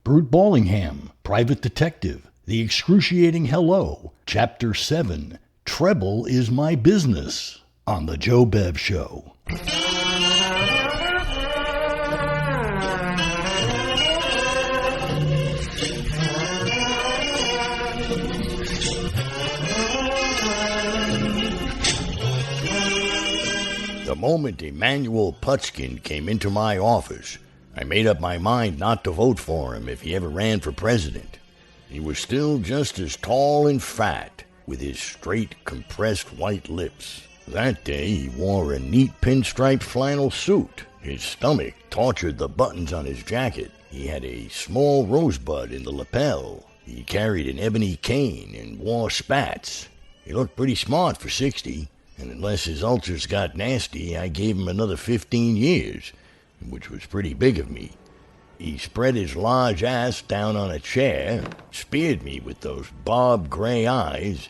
Brute Ballingham, Private Detective, The Excruciating Hello, Chapter 7, Treble is My Business, on The Joe Bev Show. The moment Emanuel Putchkin came into my office, I made up my mind not to vote for him if he ever ran for president. He was still just as tall and fat, with his straight, compressed white lips. That day he wore a neat pinstripe flannel suit. His stomach tortured the buttons on his jacket. He had a small rosebud in the lapel. He carried an ebony cane and wore spats. He looked pretty smart for 60. And unless his ulcers got nasty, I gave him another 15 years, which was pretty big of me. He spread his large ass down on a chair, speared me with those bob gray eyes,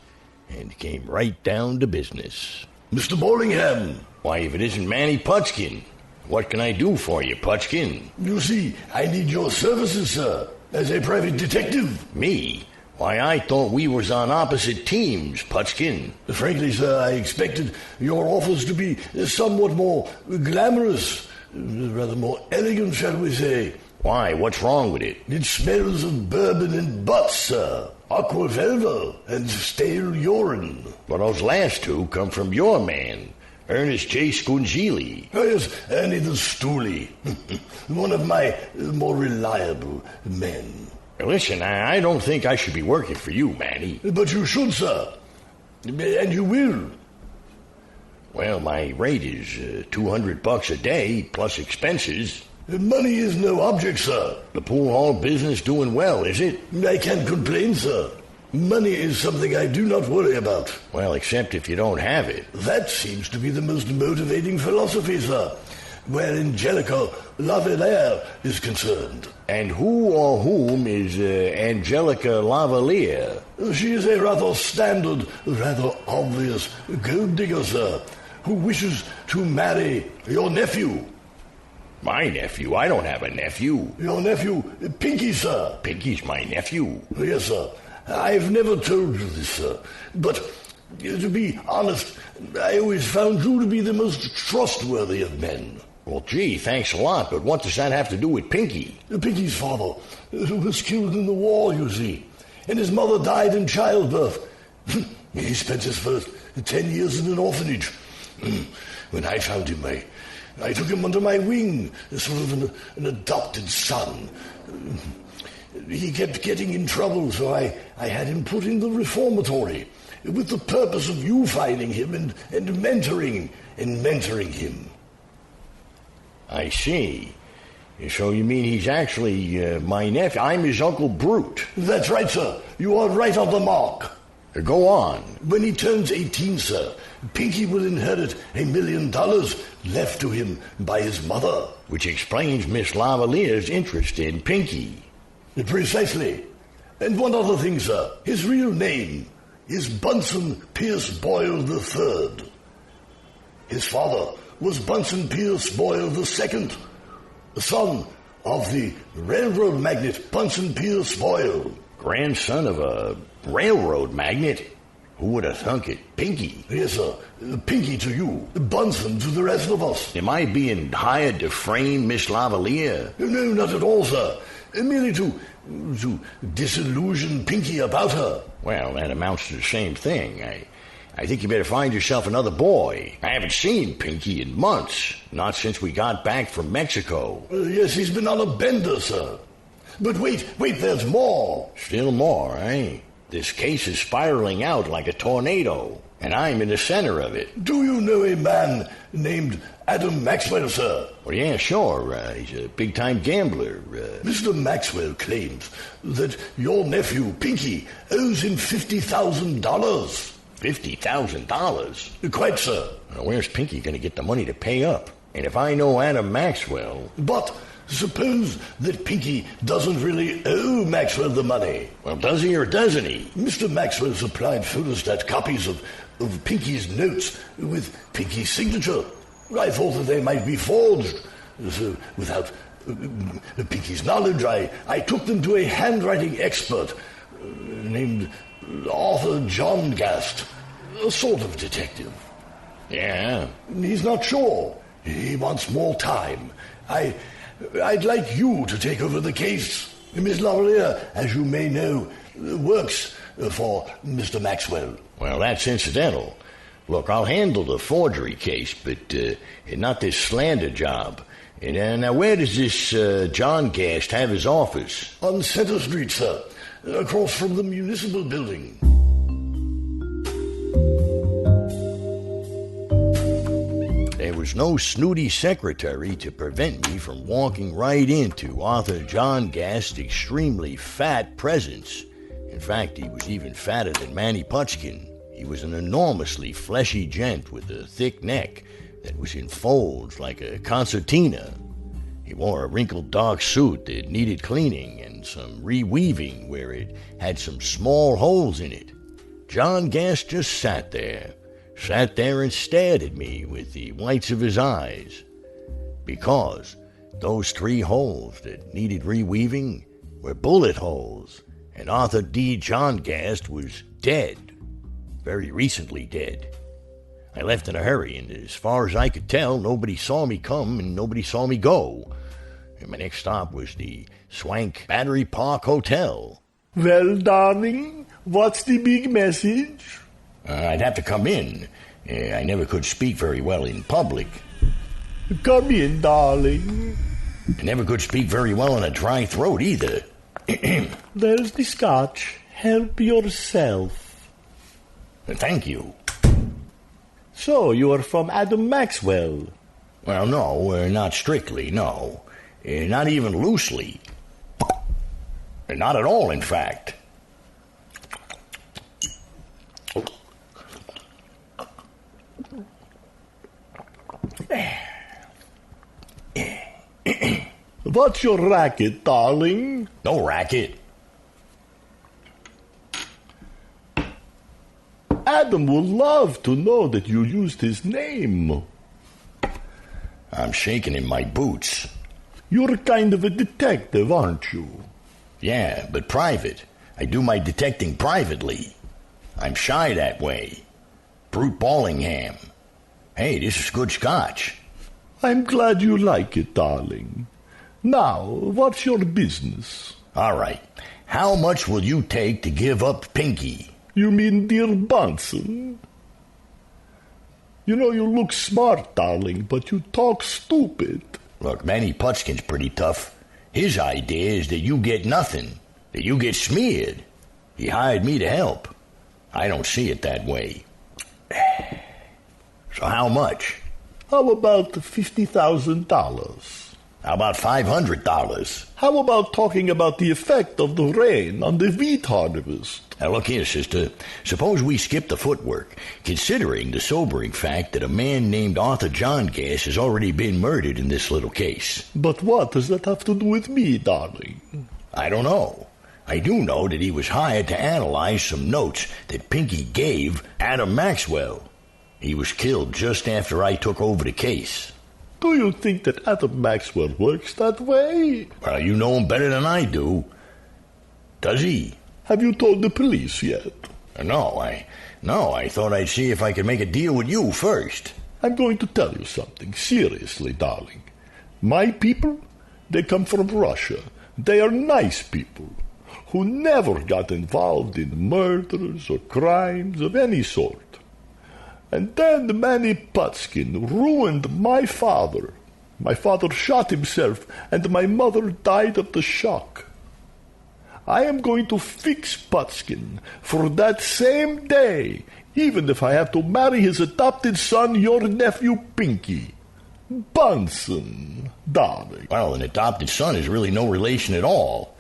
and came right down to business. Mr. Ballingham! Why, if it isn't Manny Putchkin, what can I do for you, Putchkin? You see, I need your services, sir, as a private detective. Me? Why, I thought we was on opposite teams, Putchkin. Frankly, sir, I expected your offers to be somewhat more glamorous, rather more elegant, shall we say. Why, what's wrong with it? It smells of bourbon and butts, sir. Aqua velva and stale urine. Well, those last two come from your man, Ernest J. Scungili. Oh, yes, Ernie the Stoolie. One of my more reliable men. Listen, I don't think I should be working for you, Manny. But you should, sir. And you will. Well, my rate is $200 a day, plus expenses. Money is no object, sir. The pool hall business doing well, is it? I can't complain, sir. Money is something I do not worry about. Well, except if you don't have it. That seems to be the most motivating philosophy, sir, where Angelica Lavalier is concerned. And who or whom is Angelica Lavalier? She is a rather standard, rather obvious gold digger, sir, who wishes to marry your nephew. My nephew? I don't have a nephew. Your nephew, Pinky, sir. Pinky's my nephew? Yes, sir. I've never told you this, sir, but to be honest, I always found you to be the most trustworthy of men. Well, gee, thanks a lot, but what does that have to do with Pinky? Pinky's father was killed in the war, you see, and his mother died in childbirth. He spent his first 10 years in an orphanage. When I found him, I took him under my wing, sort of an adopted son. He kept getting in trouble, so I had him put in the reformatory with the purpose of you finding him and mentoring him. I see. So you mean he's actually my nephew? I'm his Uncle Brute. That's right, sir. You are right on the mark. Go on. When he turns 18, sir, Pinky will inherit $1 million left to him by his mother. Which explains Miss Lavalier's interest in Pinky. Precisely. And one other thing, sir. His real name is Bunsen Pierce Boyle III. His father was Bunsen Pierce Boyle II, the son of the railroad magnate Bunsen Pierce Boyle. Grandson of a railroad magnate? Who would have thunk it? Pinky? Yes, sir. Pinky to you, Bunsen to the rest of us. Am I being hired to frame Miss Lavalier? No, not at all, sir. Merely to disillusion Pinky about her. Well, that amounts to the same thing. I think you better find yourself another boy. I haven't seen Pinky in months. Not since we got back from Mexico. Yes, he's been on a bender, sir. But wait, there's more. Still more, eh? This case is spiraling out like a tornado, and I'm in the center of it. Do you know a man named Adam Maxwell, sir? Well, yeah, sure. He's a big-time gambler. Mr. Maxwell claims that your nephew, Pinky, owes him $50,000. $50,000? Quite, sir. Now, where's Pinky going to get the money to pay up? And if I know Adam Maxwell... But suppose that Pinky doesn't really owe Maxwell the money. Well, does he or doesn't he? Mr. Maxwell supplied photostat copies of Pinky's notes with Pinky's signature. I thought that they might be forged, so without Pinky's knowledge, I took them to a handwriting expert named Arthur John Gast, a sort of detective. Yeah? He's not sure. He wants more time. I'd like you to take over the case. Miss Lavalier, as you may know, works for Mr. Maxwell. Well, that's incidental. Look, I'll handle the forgery case, but not this slander job. And now, where does this John Gast have his office? On Center Street, sir, across from the municipal building. There was no snooty secretary to prevent me from walking right into Arthur John Gast's extremely fat presence. In fact, he was even fatter than Manny Putchkin. He was an enormously fleshy gent with a thick neck that was in folds like a concertina. He wore a wrinkled dark suit that needed cleaning and some reweaving where it had some small holes in it. John Gast just sat there and stared at me with the whites of his eyes. Because those 3 holes that needed reweaving were bullet holes, and Arthur D. John Gast was dead. Very recently dead. I left in a hurry, and as far as I could tell, nobody saw me come and nobody saw me go. And my next stop was the swank Battery Park Hotel. Well, darling, what's the big message? I'd have to come in. I never could speak very well in public. Come in, darling. I never could speak very well in a dry throat either. There's the scotch. Help yourself. Thank you. So, you are from Adam Maxwell? Well, no, not strictly, no. Not even loosely. Not at all, in fact. What's your racket, darling? No racket. Adam would love to know that you used his name. I'm shaking in my boots. You're kind of a detective, aren't you? Yeah, but private. I do my detecting privately. I'm shy that way. Brute Ballingham. Hey, this is good scotch. I'm glad you like it, darling. Now, what's your business? All right. How much will you take to give up Pinky? You mean dear Bunsen? You know, you look smart, darling, but you talk stupid. Look, Manny Putchkin's pretty tough. His idea is that you get nothing, that you get smeared. He hired me to help. I don't see it that way. So how much? How about $50,000? How about $500? How about talking about the effect of the rain on the wheat harvest? Now look here, sister. Suppose we skip the footwork, considering the sobering fact that a man named Arthur John Gast has already been murdered in this little case. But what does that have to do with me, darling? I don't know. I do know that he was hired to analyze some notes that Pinky gave Adam Maxwell. He was killed just after I took over the case. Do you think that Adam Maxwell works that way? Well, you know him better than I do. Does he? Have you told the police yet? No, I thought I'd see if I could make a deal with you first. I'm going to tell you something, seriously, darling. My people, they come from Russia. They are nice people who never got involved in murders or crimes of any sort. And then Manny Putchkin ruined my father. My father shot himself, and my mother died of the shock. I am going to fix Putchkin for that same day, even if I have to marry his adopted son, your nephew Pinky. Bunsen, darling. Well, an adopted son is really no relation at all.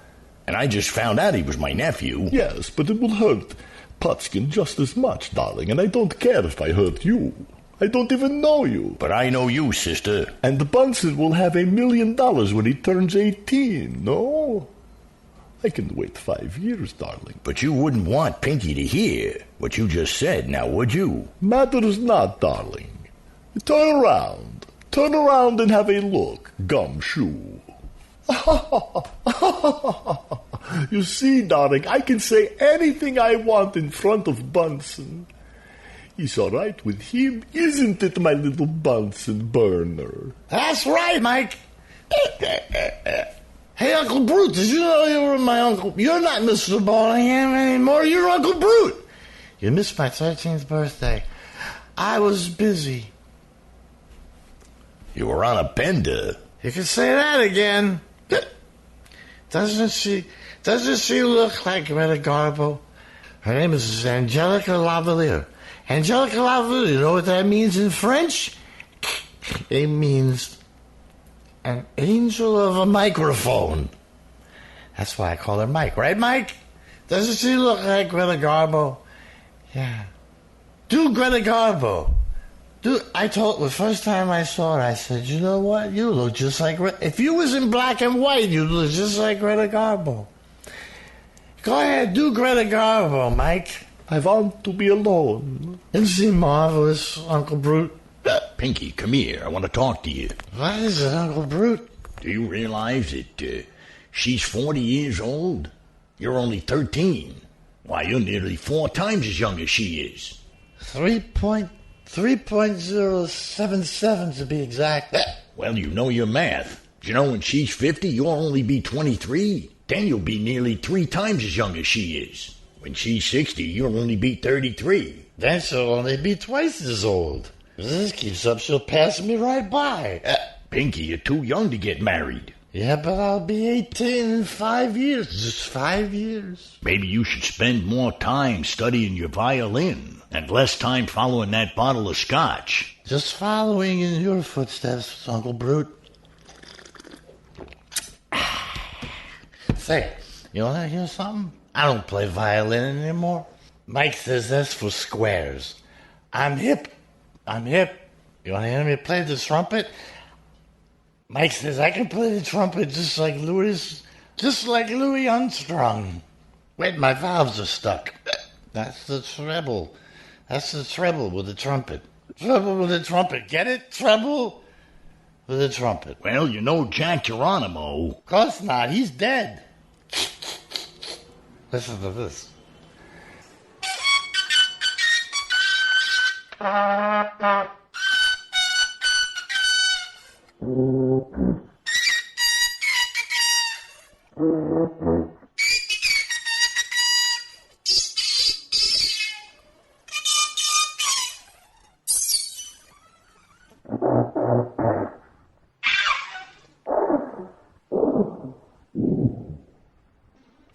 And I just found out he was my nephew. Yes, but it will hurt Putchkin just as much, darling, and I don't care if I hurt you. I don't even know you. But I know you, sister. And Bunsen will have $1 million when he turns 18, no? I can wait 5 years, darling. But you wouldn't want Pinky to hear what you just said, now would you? Matters not, darling. Turn around and have a look, gumshoe. You see, darling, I can say anything I want in front of Bunsen. It's all right with him, isn't it, my little Bunsen burner? That's right, Mike. Hey, Uncle Brute, did you know you were my uncle? You're not Mr. Ballingham anymore. You're Uncle Brute. You missed my 13th birthday. I was busy. You were on a bender. You can say that again. Doesn't she look like Greta Garbo? Her name is Angelica Lavalier. Angelica Lavalier, you know what that means in French? It means an angel of a microphone. That's why I call her Mike, right, Mike? Doesn't she look like Greta Garbo? Yeah. Do Greta Garbo. The first time I saw her, I said, you know what? You look just like Greta. If you was in black and white, you'd look just like Greta Garbo. Go ahead, do Greta Garbo, Mike. I want to be alone. Isn't she marvelous, Uncle Brute? Pinky, come here. I want to talk to you. What is it, Uncle Brute? Do you realize that she's 40 years old? You're only 13. Why, you're nearly 4 times as young as she is. 3.077 to be exact. Well, you know your math. Do you know when she's 50, you'll only be 23? Then you'll be nearly 3 times as young as she is. When she's 60, you'll only be 33. Then she'll only be twice as old. If this keeps up, she'll pass me right by. Pinky, you're too young to get married. Yeah, but I'll be 18 in 5 years. Just 5 years. Maybe you should spend more time studying your violin and less time following that bottle of scotch. Just following in your footsteps, Uncle Brute. Say, you want to hear something? I don't play violin anymore. Mike says that's for squares. I'm hip. You want to hear me play the trumpet? Mike says I can play the trumpet just like Louis Armstrong. Wait, my valves are stuck. That's the treble. That's the treble with the trumpet. Treble with the trumpet. Get it? Treble with the trumpet. Well, you know Jack Geronimo. Of course not. He's dead. Listen to this.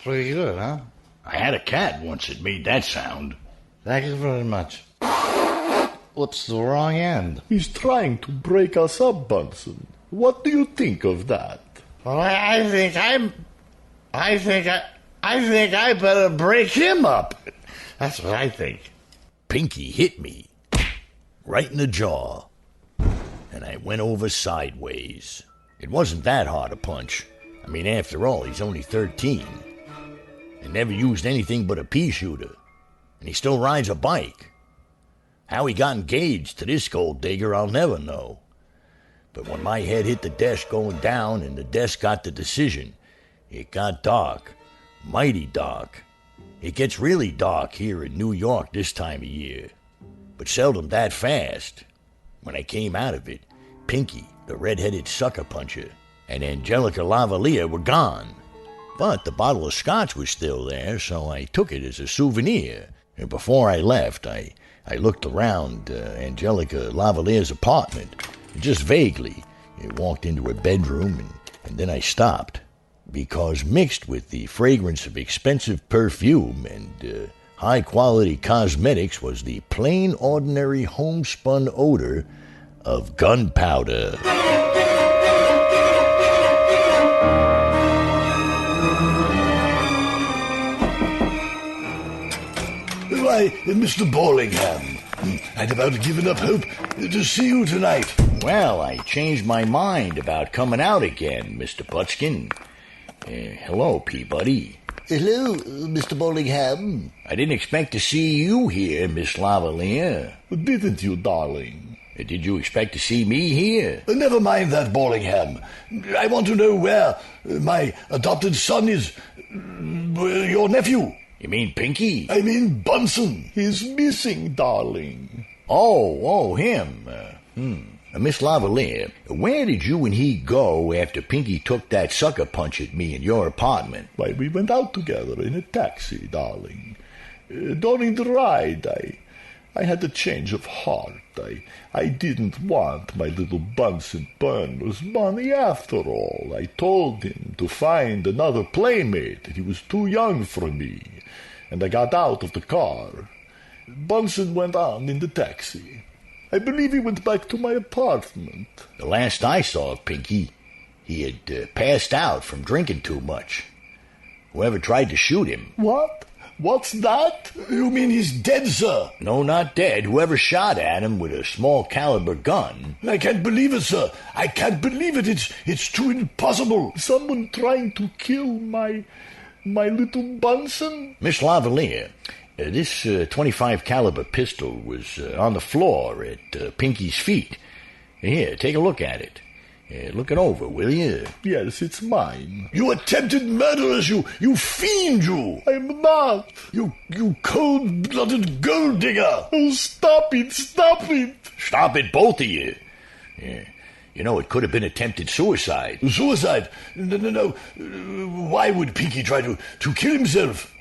Pretty good, huh? I had a cat once that made that sound. Thank you very much. Whoops, the wrong end. He's trying to break us up, Bunsen. What do you think of that? Well, I think I better break him up. That's what I think. Pinky hit me right in the jaw, and I went over sideways. It wasn't that hard a punch. I mean, after all, he's only 13 and never used anything but a pea shooter, and he still rides a bike. How he got engaged to this gold digger, I'll never know. But when my head hit the desk going down and the desk got the decision, it got dark, mighty dark. It gets really dark here in New York this time of year, but seldom that fast. When I came out of it, Pinky, the red-headed sucker puncher, and Angelica Lavalier were gone. But the bottle of scotch was still there, so I took it as a souvenir. And before I left, I looked around Angelica Lavalier's apartment, just vaguely. I walked into her bedroom, and then I stopped, because mixed with the fragrance of expensive perfume and high-quality cosmetics was the plain, ordinary, homespun odor of gunpowder. Why, Mr. Ballingham, I'd about given up hope to see you tonight. Well, I changed my mind about coming out again, Mr. Putskin. Hello, Peabody. Hello, Mr. Ballingham. I didn't expect to see you here, Miss Lavalier. Didn't you, darling? Did you expect to see me here? Never mind that, Ballingham. I want to know where my adopted son is. Your nephew. You mean Pinky? I mean Bunsen. He's missing, darling. Oh, him. Miss Lavalier, where did you and he go after Pinky took that sucker punch at me in your apartment? Why, we went out together in a taxi, darling. During the ride, I had a change of heart. I didn't want my little Bunsen Burner's money after all. I told him to find another playmate. He was too young for me. And I got out of the car. Bunsen went on in the taxi. I believe he went back to my apartment. The last I saw of Pinky, he had passed out from drinking too much. Whoever tried to shoot him... What? What's that? You mean he's dead, sir? No, not dead. Whoever shot at him with a small caliber gun... I can't believe it, sir. I can't believe it. It's too impossible. Someone trying to kill my little Bunsen? Miss Lavalier, this 25 caliber pistol was on the floor at Pinky's feet. Here, take a look at it. Look it over, will you? Yes, it's mine. You attempted murderers, you fiend, you! I'm not! You cold-blooded gold digger! Oh, stop it! Stop it! Stop it, both of you! You know, it could have been attempted suicide. Suicide? No. Why would Pinky try to kill himself?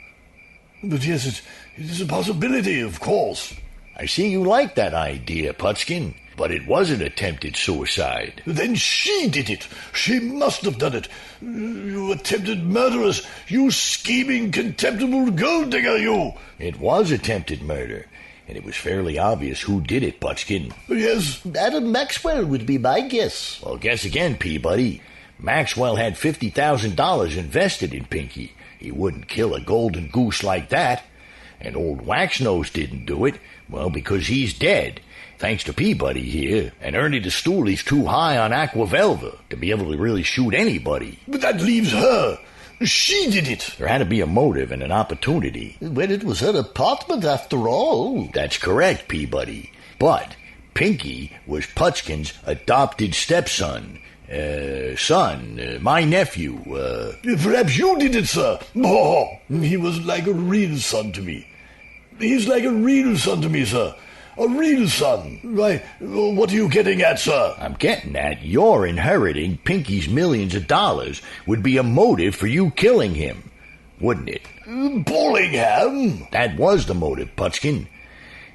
But yes, it is a possibility, of course. I see you like that idea, Putskin. But it wasn't attempted suicide. Then she did it. She must have done it. You attempted murderers. You scheming, contemptible gold digger, you. It was attempted murder. And it was fairly obvious who did it, Putskin. Yes. Adam Maxwell would be my guess. Well, guess again, Peabody. Maxwell had $50,000 invested in Pinky. He wouldn't kill a golden goose like that. And old Waxnose didn't do it, well, because he's dead. Thanks to Peabody here, and Ernie the Stooley's too high on Aquavelva to be able to really shoot anybody. But that leaves her. She did it. There had to be a motive and an opportunity. Well, it was her apartment after all. That's correct, Peabody. But Pinky was Putskin's adopted stepson. My nephew. Perhaps you did it, sir. Oh, he was like a real son to me. He's like a real son to me, sir. A real son. Why, what are you getting at, sir? I'm getting at your inheriting Pinky's millions of dollars would be a motive for you killing him, wouldn't it? Ballingham? That was the motive, Putskin.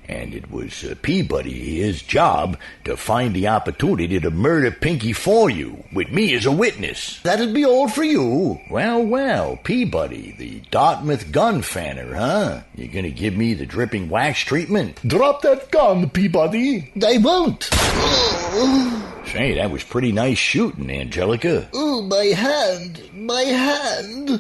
And it was Peabody, his job, to find the opportunity to murder Pinky for you, with me as a witness. That'd be all for you. Well, Peabody, the Dartmouth gun fanner, huh? You gonna give me the dripping wax treatment? Drop that gun, Peabody. I won't. Say, that was pretty nice shooting, Angelica. Oh, my hand. My hand.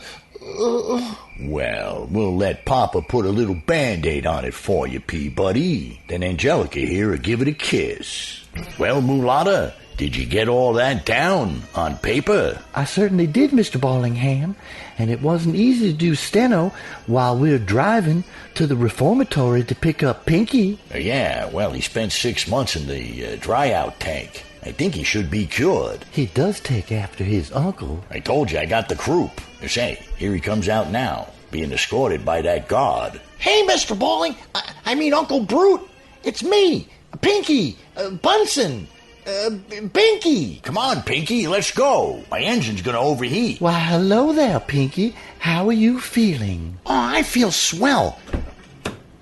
Well, we'll let Papa put a little Band-Aid on it for you, Peabody. Then Angelica here will give it a kiss. Well, Mulatta, did you get all that down on paper? I certainly did, Mr. Ballingham, and it wasn't easy to do steno while we were driving to the reformatory to pick up Pinky. Yeah, well, he spent 6 months in the dry-out tank. I think he should be cured. He does take after his uncle. I told you I got the croup. Say, here he comes out now, being escorted by that guard. Hey, Mr. Balling. I mean Uncle Brute. It's me, Pinky, Bunsen, Pinky. Come on, Pinky, let's go. My engine's gonna overheat. Why, hello there, Pinky. How are you feeling? Oh, I feel swell.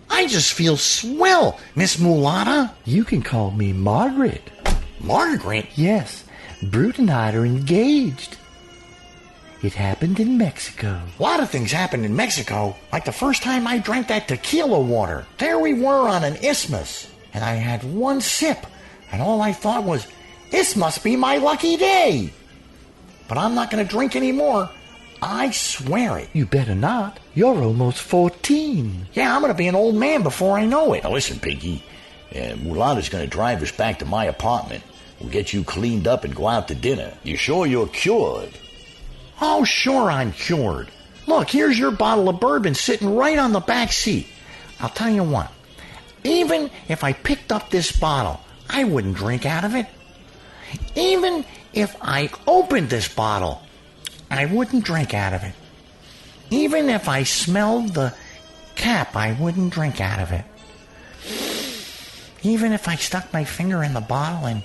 I just feel swell, Miss Mulatta. You can call me Margaret. Margaret? Yes, Brute and I are engaged. It happened in Mexico. A lot of things happened in Mexico. Like the first time I drank that tequila water. There we were on an isthmus, and I had one sip, and all I thought was, this must be my lucky day. But I'm not going to drink anymore. I swear it. You better not. You're almost 14. Yeah, I'm going to be an old man before I know it. Now listen, Pinky. Mulatta's going to drive us back to my apartment. We'll get you cleaned up and go out to dinner. You sure you're cured? Oh, sure I'm cured. Look, here's your bottle of bourbon sitting right on the back seat. I'll tell you what. Even if I picked up this bottle I wouldn't drink out of it. Even if I opened this bottle, I wouldn't drink out of it. Even if I smelled the cap, I wouldn't drink out of it. Even if I stuck my finger in the bottle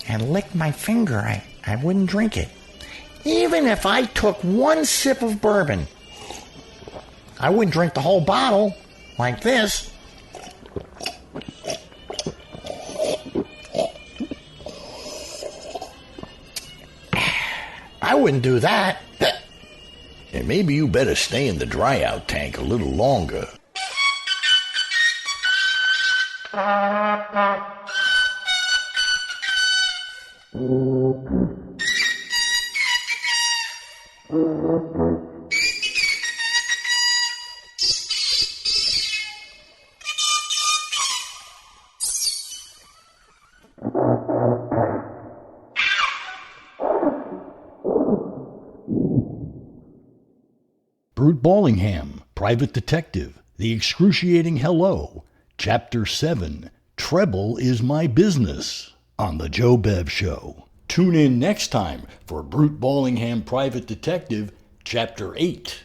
and licked my finger, I wouldn't drink it. Even if I took one sip of bourbon, I wouldn't drink the whole bottle like this. I wouldn't do that. And maybe you better stay in the dry-out tank a little longer. Brute Ballingham, Private Detective, The Excruciating Hello, Chapter 7, Treble is My Business, on The Joe Bev Show. Tune in next time for Brute Ballingham, Private Detective, Chapter 8.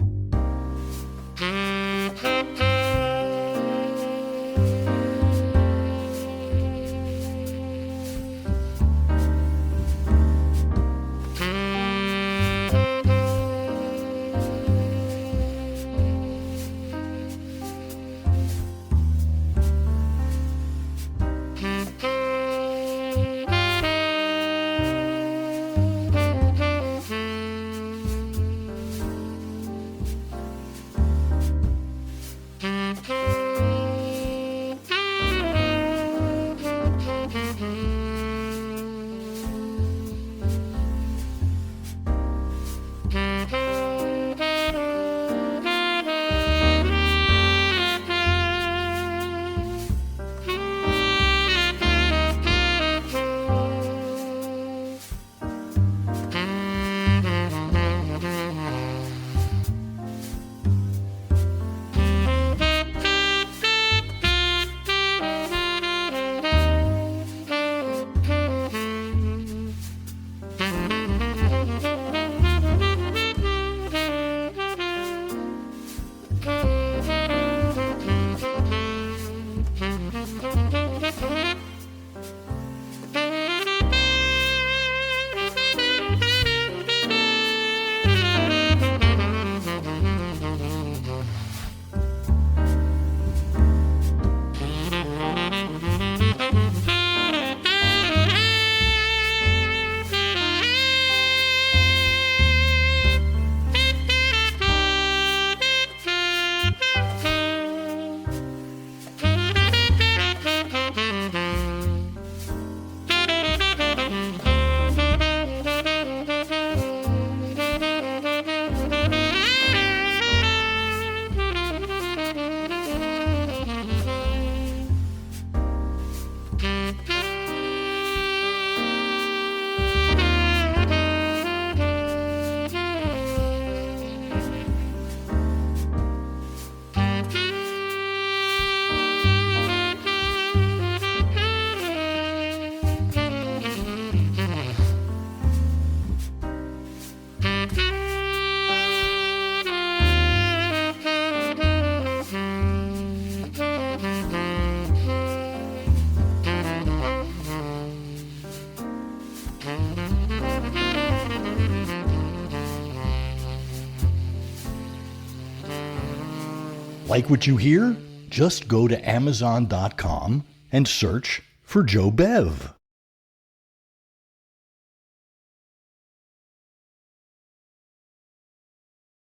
Like what you hear? Just go to Amazon.com and search for Joe Bev.